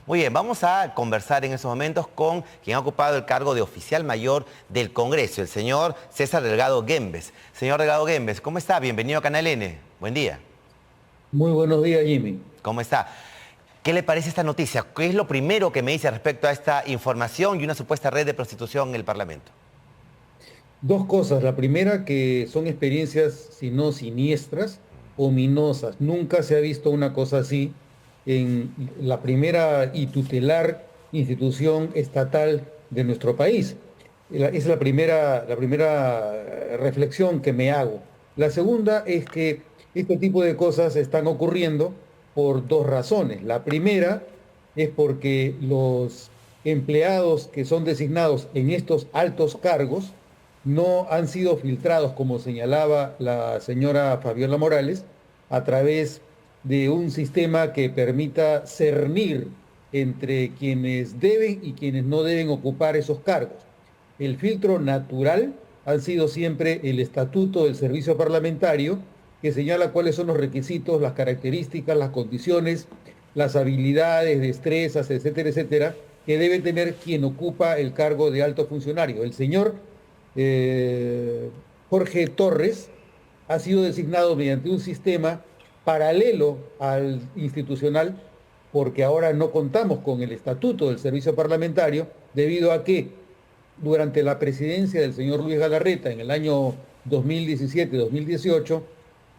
Muy bien, vamos a conversar en estos momentos con quien ha ocupado el cargo de oficial mayor del Congreso, el señor César Delgado Guembes. Señor Delgado Guembes, ¿cómo está? Bienvenido a Canal N. Buen día. Muy buenos días, Jimmy. ¿Cómo está? ¿Qué le parece esta noticia? ¿Qué es lo primero que me dice respecto a esta información y una supuesta red de prostitución en el Parlamento? Dos cosas. La primera, que son experiencias, si no siniestras, ominosas. Nunca se ha visto una cosa así en la primera y tutelar institución estatal de nuestro país. Es la primera reflexión que me hago. La segunda es que este tipo de cosas están ocurriendo por dos razones. La primera es porque los empleados que son designados en estos altos cargos no han sido filtrados, como señalaba la señora Fabiola Morales, a través de un sistema que permita cernir entre quienes deben y quienes no deben ocupar esos cargos. El filtro natural ha sido siempre el estatuto del servicio parlamentario, que señala cuáles son los requisitos, las características, las condiciones, las habilidades, destrezas, etcétera, etcétera, que debe tener quien ocupa el cargo de alto funcionario. El señor eh, Jorge Torres ha sido designado mediante un sistema paralelo al institucional, porque ahora no contamos con el estatuto del servicio parlamentario, debido a que durante la presidencia del señor Luis Galarreta en el año 2017-2018,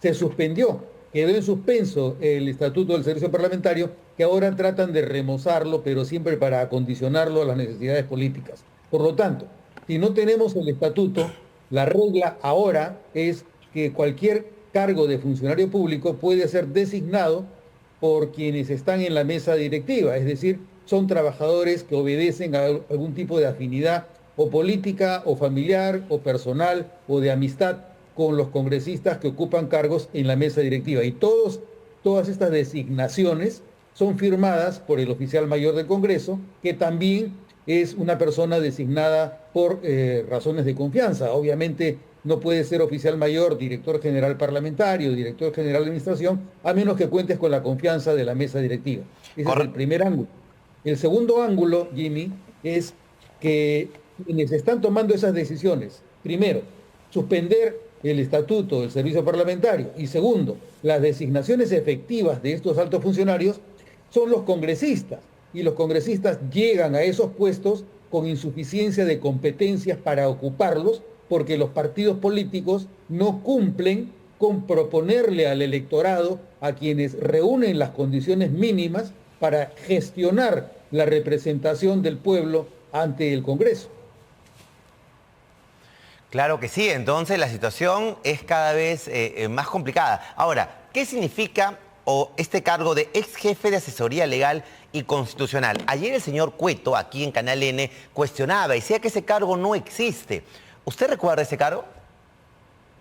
se suspendió, quedó en suspenso el estatuto del servicio parlamentario, que ahora tratan de remozarlo, pero siempre para acondicionarlo a las necesidades políticas. Por lo tanto, si no tenemos el estatuto, la regla ahora es que cualquier cargo de funcionario público puede ser designado por quienes están en la mesa directiva, es decir, son trabajadores que obedecen a algún tipo de afinidad o política o familiar o personal o de amistad con los congresistas que ocupan cargos en la mesa directiva. Y todas estas designaciones son firmadas por el oficial mayor del Congreso, que también es una persona designada por razones de confianza. Obviamente no puede ser oficial mayor, director general parlamentario, director general de administración, a menos que cuentes con la confianza de la mesa directiva. Ese es Corre- el primer ángulo. El segundo ángulo, Jimmy, es que quienes están tomando esas decisiones, primero, suspender el estatuto del servicio parlamentario y segundo, las designaciones efectivas de estos altos funcionarios son los congresistas y los congresistas llegan a esos puestos con insuficiencia de competencias para ocuparlos porque los partidos políticos no cumplen con proponerle al electorado, a quienes reúnen las condiciones mínimas para gestionar la representación del pueblo ante el Congreso. Claro que sí, entonces la situación es cada vez más complicada. Ahora, ¿qué significa este cargo de ex jefe de asesoría legal y constitucional? Ayer el señor Cueto, aquí en Canal N, cuestionaba y decía que ese cargo no existe. ¿Usted recuerda ese cargo?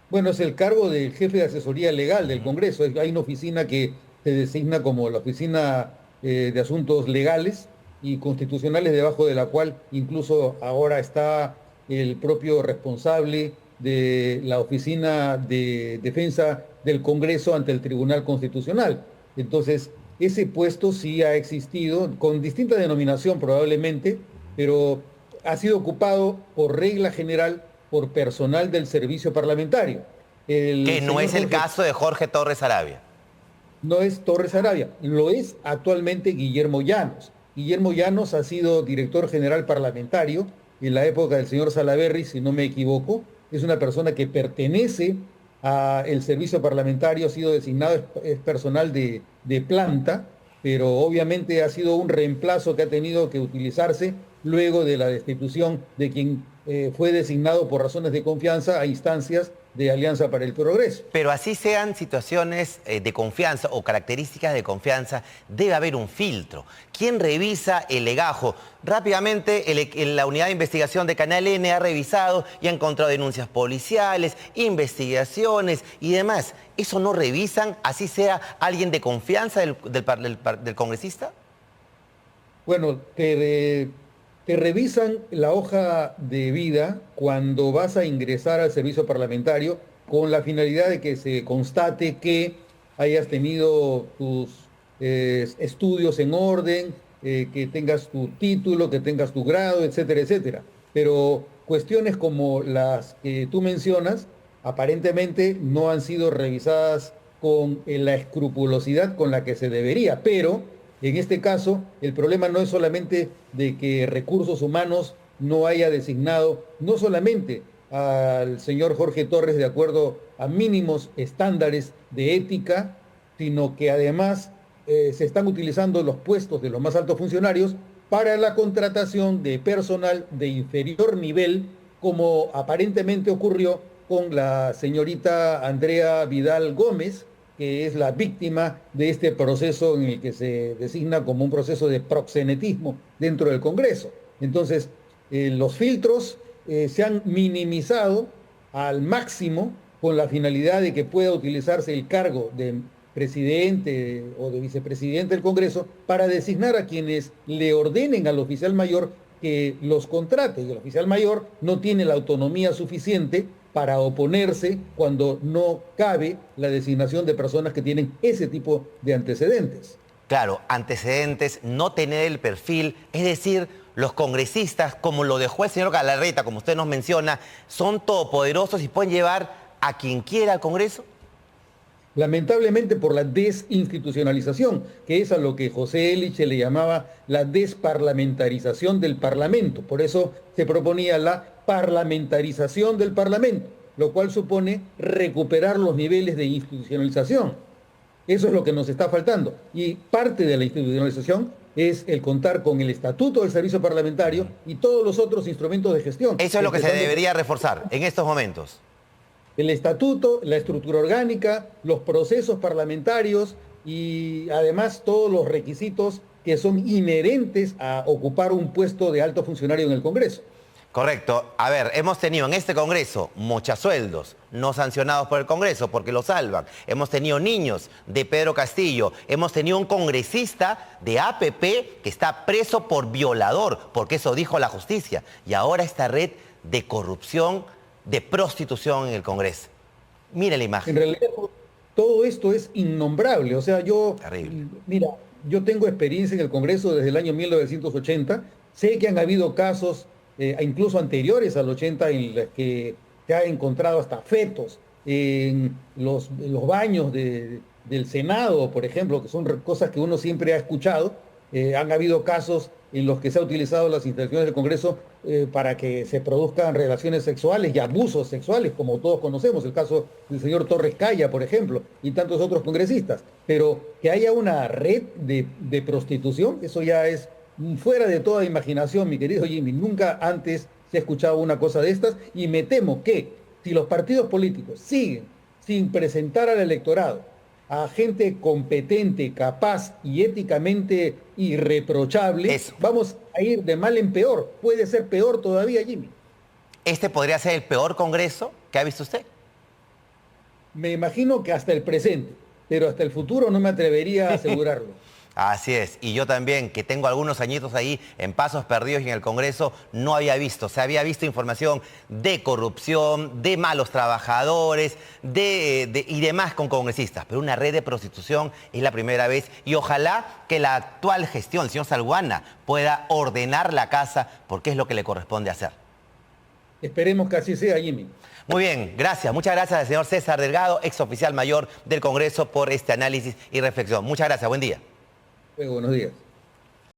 Bueno, es el cargo del jefe de asesoría legal del Congreso. Hay una oficina que se designa como la Oficina de Asuntos Legales y Constitucionales, debajo de la cual incluso ahora está el propio responsable de la Oficina de Defensa del Congreso ante el Tribunal Constitucional. Entonces, ese puesto sí ha existido, con distinta denominación probablemente, pero ha sido ocupado por regla general por personal del servicio parlamentario. Que El no señor es el Jorge caso de Jorge Torres Arabia. no es Torres Arabia, lo es actualmente Guillermo Llanos. Guillermo Llanos ha sido director general parlamentario en la época del señor Salaverry, si no me equivoco. Es una persona que pertenece al servicio parlamentario, ha sido designado, es personal de planta, pero obviamente ha sido un reemplazo que ha tenido que utilizarse luego de la destitución de quien fue designado por razones de confianza a instancias de Alianza para el Progreso. Pero así sean situaciones de confianza o características de confianza, debe haber un filtro. ¿Quién revisa el legajo? Rápidamente, la unidad de investigación de Canal N ha revisado y ha encontrado denuncias policiales, investigaciones y demás. ¿Eso no revisan, así sea alguien de confianza del congresista? Bueno, te revisan la hoja de vida cuando vas a ingresar al servicio parlamentario con la finalidad de que se constate que hayas tenido tus estudios en orden, que tengas tu título, que tengas tu grado, etcétera, etcétera. Pero cuestiones como las que tú mencionas, aparentemente no han sido revisadas con la escrupulosidad con la que se debería, pero en este caso el problema no es solamente de que Recursos Humanos no haya designado no solamente al señor Jorge Torres de acuerdo a mínimos estándares de ética, sino que además se están utilizando los puestos de los más altos funcionarios para la contratación de personal de inferior nivel, como aparentemente ocurrió con la señorita Andrea Vidal Gómez, que es la víctima de este proceso en el que se designa como un proceso de proxenetismo dentro del Congreso. Entonces, los filtros se han minimizado al máximo con la finalidad de que pueda utilizarse el cargo de presidente o de vicepresidente del Congreso para designar a quienes le ordenen al oficial mayor que los contrate. Y el oficial mayor no tiene la autonomía suficiente para oponerse cuando no cabe la designación de personas que tienen ese tipo de antecedentes. Claro, antecedentes, no tener el perfil, es decir, los congresistas, como lo dejó el señor Galarreta, como usted nos menciona, son todopoderosos y pueden llevar a quien quiera al Congreso. Lamentablemente por la desinstitucionalización, que es a lo que José Eliche le llamaba la desparlamentarización del Parlamento. Por eso se proponía la parlamentarización del Parlamento, lo cual supone recuperar los niveles de institucionalización. Eso es lo que nos está faltando. Y parte de la institucionalización es el contar con el Estatuto del Servicio Parlamentario y todos los otros instrumentos de gestión. Eso es lo que se debería reforzar en estos momentos. El estatuto, la estructura orgánica, los procesos parlamentarios y además todos los requisitos que son inherentes a ocupar un puesto de alto funcionario en el Congreso. Correcto. A ver, hemos tenido en este Congreso mochasueldos no sancionados por el Congreso porque lo salvan. Hemos tenido niños de Pedro Castillo. Hemos tenido un congresista de APP que está preso por violador, porque eso dijo la justicia. Y ahora esta red de corrupción, de prostitución en el Congreso. Mire la imagen. En realidad, todo esto es innombrable. O sea, Terrible. Mira, yo tengo experiencia en el Congreso desde el año 1980. Sé que han habido casos, incluso anteriores al 80, en los que se ha encontrado hasta fetos en los baños del Senado, por ejemplo, que son cosas que uno siempre ha escuchado. Han habido casos en los que se ha utilizado las instalaciones del Congreso para que se produzcan relaciones sexuales y abusos sexuales, como todos conocemos, el caso del señor Torres Caya, por ejemplo, y tantos otros congresistas. Pero que haya una red de prostitución, eso ya es fuera de toda imaginación, mi querido Jimmy. Nunca antes se ha escuchado una cosa de estas, y me temo que si los partidos políticos siguen sin presentar al electorado a gente competente, capaz y éticamente irreprochable, vamos a ir de mal en peor. Puede ser peor todavía, Jimmy. ¿Este podría ser el peor Congreso que ha visto usted? Me imagino que hasta el presente, pero hasta el futuro no me atrevería a asegurarlo. Así es, y yo también, que tengo algunos añitos ahí en pasos perdidos y en el Congreso, no había visto. Se había visto información de corrupción, de malos trabajadores y demás con congresistas. Pero una red de prostitución es la primera vez, y ojalá que la actual gestión, el señor Salguana, pueda ordenar la casa, porque es lo que le corresponde hacer. Esperemos que así sea, Jimmy. Muy bien, gracias. Muchas gracias al señor César Delgado, ex oficial mayor del Congreso, por este análisis y reflexión. Muchas gracias, buen día. Buenos días.